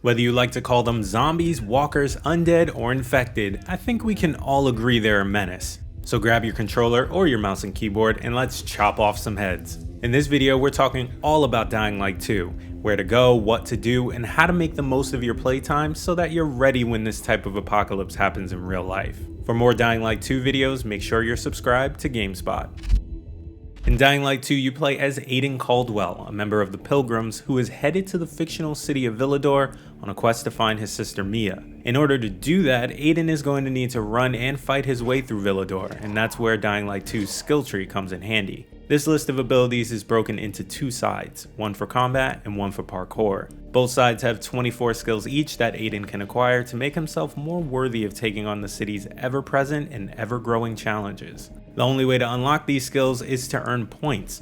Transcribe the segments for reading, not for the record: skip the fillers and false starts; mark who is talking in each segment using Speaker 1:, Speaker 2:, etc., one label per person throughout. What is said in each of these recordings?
Speaker 1: Whether you like to call them zombies, walkers, undead, or infected, I think we can all agree they're a menace. So grab your controller or your mouse and keyboard and let's chop off some heads. In this video, we're talking all about Dying Light 2, where to go, what to do, and how to make the most of your playtime so that you're ready when this type of apocalypse happens in real life. For more Dying Light 2 videos, make sure you're subscribed to GameSpot. In Dying Light 2, you play as Aiden Caldwell, a member of the Pilgrims who is headed to the fictional city of Villedor on a quest to find his sister Mia. In order to do that, Aiden is going to need to run and fight his way through Villedor, and that's where Dying Light 2's skill tree comes in handy. This list of abilities is broken into two sides, one for combat and one for parkour. Both sides have 24 skills each that Aiden can acquire to make himself more worthy of taking on the city's ever-present and ever-growing challenges. The only way to unlock these skills is to earn points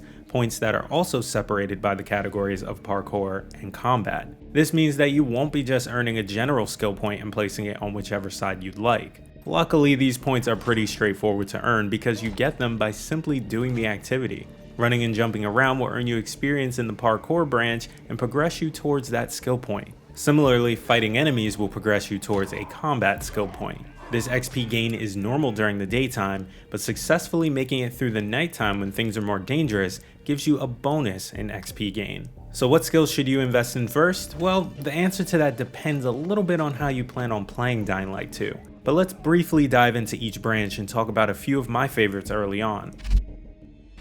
Speaker 1: that are also separated by the categories of parkour and combat. This means that you won't be just earning a general skill point and placing it on whichever side you'd like. Luckily, these points are pretty straightforward to earn because you get them by simply doing the activity. Running and jumping around will earn you experience in the parkour branch and progress you towards that skill point. Similarly, fighting enemies will progress you towards a combat skill point. This XP gain is normal during the daytime, but successfully making it through the nighttime when things are more dangerous gives you a bonus in XP gain. So what skills should you invest in first? Well, the answer to that depends a little bit on how you plan on playing Dying Light 2. But let's briefly dive into each branch and talk about a few of my favorites early on.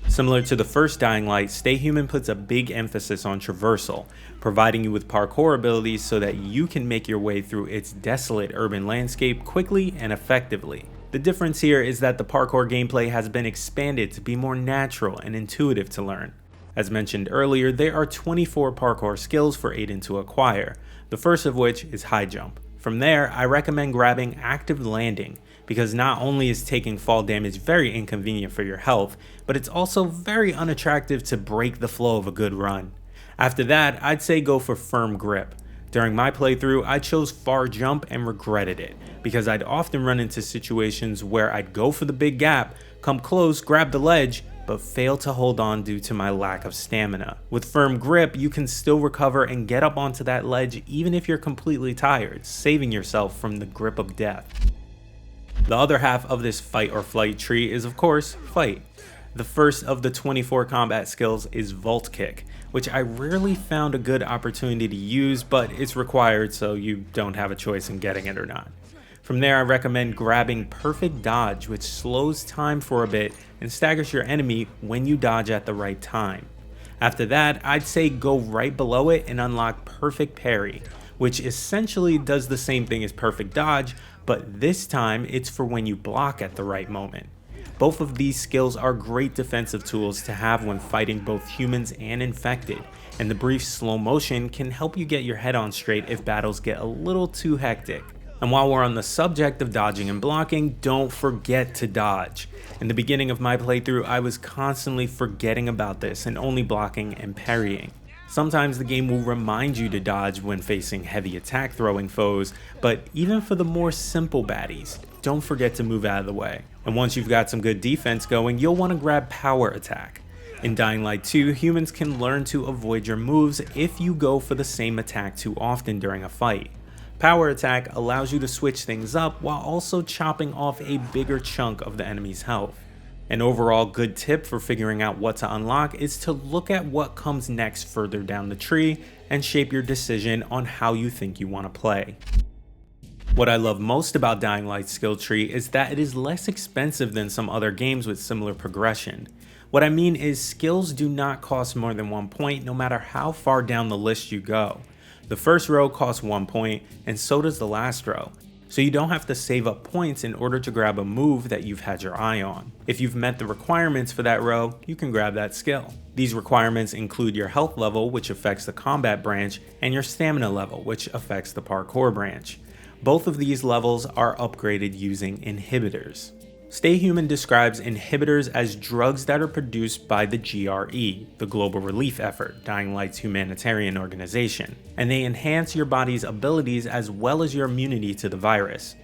Speaker 1: Similar to the first Dying Light, Stay Human puts a big emphasis on traversal, providing you with parkour abilities so that you can make your way through its desolate urban landscape quickly and effectively. The difference here is that the parkour gameplay has been expanded to be more natural and intuitive to learn. As mentioned earlier, there are 24 parkour skills for Aiden to acquire, the first of which is high jump. From there, I recommend grabbing active landing, because not only is taking fall damage very inconvenient for your health, but it's also very unattractive to break the flow of a good run. After that, I'd say go for firm grip. During my playthrough, I chose far jump and regretted it, because I'd often run into situations where I'd go for the big gap, come close, grab the ledge, but fail to hold on due to my lack of stamina. With firm grip, you can still recover and get up onto that ledge even if you're completely tired, saving yourself from the grip of death. The other half of this fight or flight tree is of course, fight. The first of the 24 combat skills is Vault Kick, which I rarely found a good opportunity to use, but it's required so you don't have a choice in getting it or not. From there, I recommend grabbing Perfect Dodge, which slows time for a bit and staggers your enemy when you dodge at the right time. After that, I'd say go right below it and unlock Perfect Parry, which essentially does the same thing as Perfect Dodge, but this time it's for when you block at the right moment. Both of these skills are great defensive tools to have when fighting both humans and infected, and the brief slow motion can help you get your head on straight if battles get a little too hectic. And while we're on the subject of dodging and blocking, don't forget to dodge. In the beginning of my playthrough, I was constantly forgetting about this and only blocking and parrying. Sometimes the game will remind you to dodge when facing heavy attack throwing foes, but even for the more simple baddies, don't forget to move out of the way. And once you've got some good defense going, you'll want to grab Power Attack. In Dying Light 2, humans can learn to avoid your moves if you go for the same attack too often during a fight. Power Attack allows you to switch things up while also chopping off a bigger chunk of the enemy's health. An overall good tip for figuring out what to unlock is to look at what comes next further down the tree and shape your decision on how you think you want to play. What I love most about Dying Light's skill tree is that it is less expensive than some other games with similar progression. What I mean is skills do not cost more than 1 point no matter how far down the list you go. The first row costs 1 point and so does the last row. So you don't have to save up points in order to grab a move that you've had your eye on. If you've met the requirements for that row, you can grab that skill. These requirements include your health level, which affects the combat branch, and your stamina level, which affects the parkour branch. Both of these levels are upgraded using inhibitors. Stay Human describes inhibitors as drugs that are produced by the GRE, the Global Relief Effort, Dying Light's humanitarian organization, and they enhance your body's abilities as well as your immunity to the virus.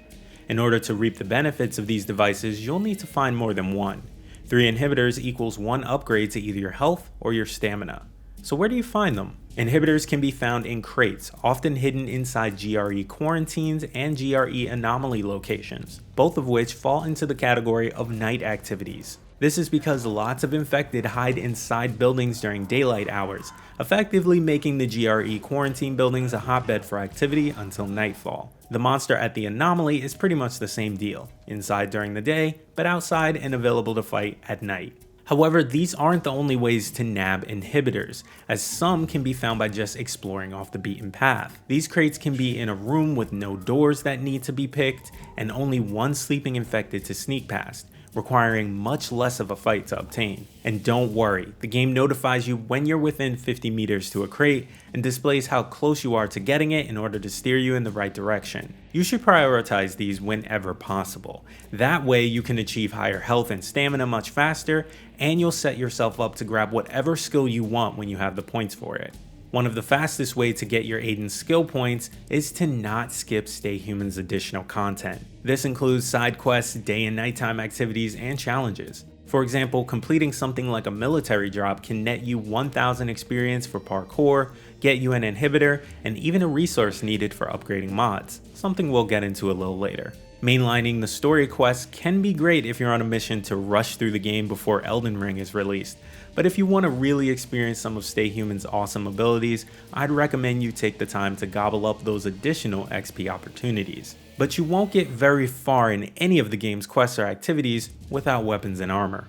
Speaker 1: In order to reap the benefits of these devices, you'll need to find more than one. 3 inhibitors equals 1 upgrade to either your health or your stamina. So where do you find them? Inhibitors can be found in crates, often hidden inside GRE quarantines and GRE anomaly locations, both of which fall into the category of night activities. This is because lots of infected hide inside buildings during daylight hours, effectively making the GRE quarantine buildings a hotbed for activity until nightfall. The monster at the anomaly is pretty much the same deal, inside during the day, but outside and available to fight at night. However, these aren't the only ways to nab inhibitors, as some can be found by just exploring off the beaten path. These crates can be in a room with no doors that need to be picked, and only one sleeping infected to sneak past, requiring much less of a fight to obtain. And don't worry, the game notifies you when you're within 50 meters to a crate and displays how close you are to getting it in order to steer you in the right direction. You should prioritize these whenever possible. That way you can achieve higher health and stamina much faster, and you'll set yourself up to grab whatever skill you want when you have the points for it. One of the fastest ways to get your Aiden skill points is to not skip Stay Human's additional content. This includes side quests, day and nighttime activities, and challenges. For example, completing something like a military job can net you 1000 experience for parkour, get you an inhibitor, and even a resource needed for upgrading mods, something we'll get into a little later. Mainlining the story quests can be great if you're on a mission to rush through the game before Elden Ring is released, but if you want to really experience some of Stay Human's awesome abilities, I'd recommend you take the time to gobble up those additional XP opportunities. But you won't get very far in any of the game's quests or activities without weapons and armor.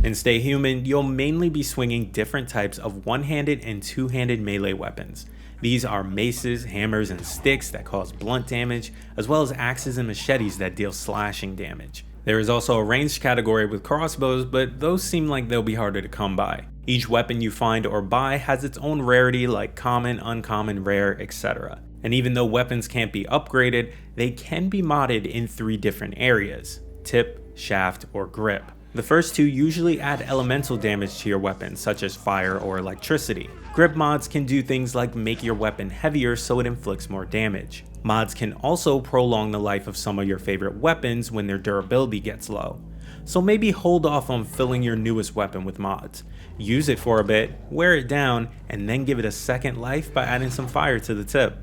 Speaker 1: In Stay Human, you'll mainly be swinging different types of one-handed and two-handed melee weapons. These are maces, hammers, and sticks that cause blunt damage, as well as axes and machetes that deal slashing damage. There is also a ranged category with crossbows, but those seem like they'll be harder to come by. Each weapon you find or buy has its own rarity like common, uncommon, rare, etc. And even though weapons can't be upgraded, they can be modded in 3 different areas: tip, shaft, or grip. The first 2 usually add elemental damage to your weapon, such as fire or electricity. Grip mods can do things like make your weapon heavier so it inflicts more damage. Mods can also prolong the life of some of your favorite weapons when their durability gets low. So maybe hold off on filling your newest weapon with mods. Use it for a bit, wear it down, and then give it a second life by adding some fire to the tip.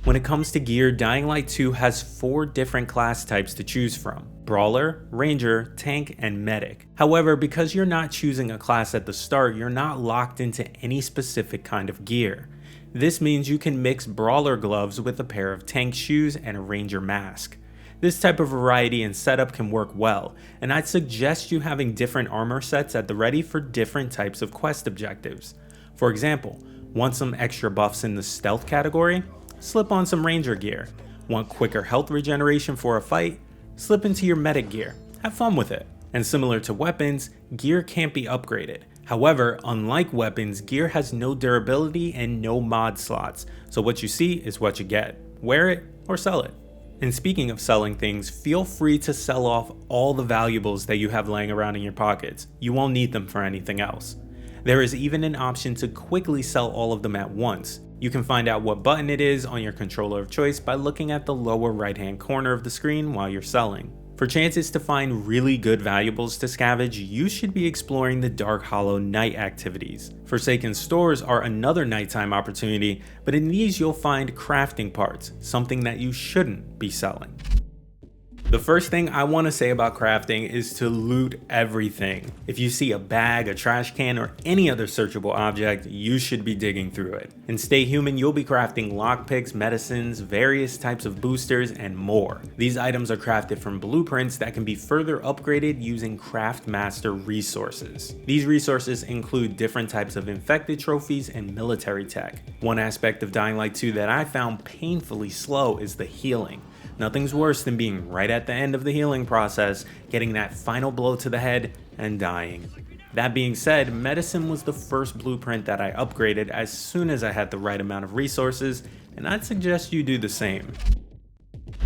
Speaker 1: When it comes to gear, Dying Light 2 has 4 different class types to choose from: Brawler, Ranger, Tank, and Medic. However, because you're not choosing a class at the start, you're not locked into any specific kind of gear. This means you can mix Brawler gloves with a pair of Tank shoes and a Ranger mask. This type of variety and setup can work well, and I'd suggest you having different armor sets at the ready for different types of quest objectives. For example, want some extra buffs in the stealth category? Slip on some Ranger gear. Want quicker health regeneration for a fight? Slip into your medic gear. Have fun with it. And similar to weapons, gear can't be upgraded. However, unlike weapons, gear has no durability and no mod slots, so what you see is what you get. Wear it or sell it. And speaking of selling things, feel free to sell off all the valuables that you have laying around in your pockets. You won't need them for anything else. There is even an option to quickly sell all of them at once. You can find out what button it is on your controller of choice by looking at the lower right hand corner of the screen while you're selling. For chances to find really good valuables to scavenge, you should be exploring the Dark Hollow night activities. Forsaken stores are another nighttime opportunity, but in these you'll find crafting parts, something that you shouldn't be selling. The first thing I want to say about crafting is to loot everything. If you see a bag, a trash can, or any other searchable object, you should be digging through it. In Stay Human, you'll be crafting lockpicks, medicines, various types of boosters, and more. These items are crafted from blueprints that can be further upgraded using Craftmaster resources. These resources include different types of infected trophies and military tech. One aspect of Dying Light 2 that I found painfully slow is the healing. Nothing's worse than being right at the end of the healing process, getting that final blow to the head, and dying. That being said, medicine was the first blueprint that I upgraded as soon as I had the right amount of resources, and I'd suggest you do the same.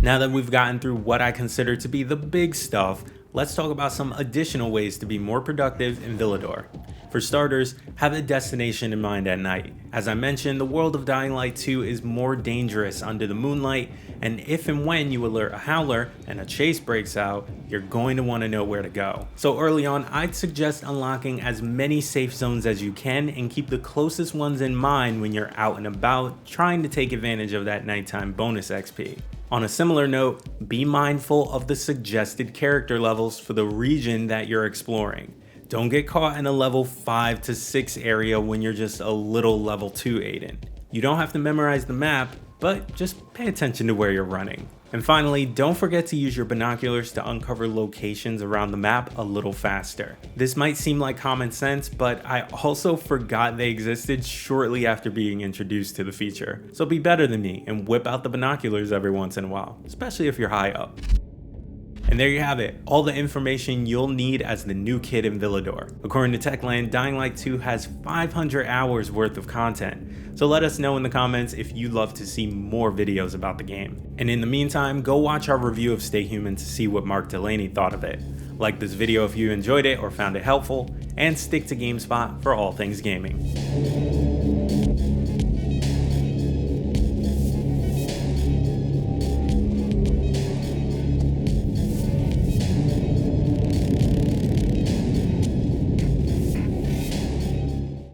Speaker 1: Now that we've gotten through what I consider to be the big stuff, let's talk about some additional ways to be more productive in Villedor. For starters, have a destination in mind at night. As I mentioned, the world of Dying Light 2 is more dangerous under the moonlight, and if and when you alert a howler and a chase breaks out, you're going to want to know where to go. So early on, I'd suggest unlocking as many safe zones as you can and keep the closest ones in mind when you're out and about trying to take advantage of that nighttime bonus XP. On a similar note, be mindful of the suggested character levels for the region that you're exploring. Don't get caught in a level 5 to 6 area when you're just a little level 2 Aiden. You don't have to memorize the map, but just pay attention to where you're running. And finally, don't forget to use your binoculars to uncover locations around the map a little faster. This might seem like common sense, but I also forgot they existed shortly after being introduced to the feature. So be better than me and whip out the binoculars every once in a while, especially if you're high up. And there you have it, all the information you'll need as the new kid in Villedor. According to Techland, Dying Light 2 has 500 hours worth of content, so let us know in the comments if you'd love to see more videos about the game. And in the meantime, go watch our review of Stay Human to see what Mark Delaney thought of it. Like this video if you enjoyed it or found it helpful, and stick to GameSpot for all things gaming.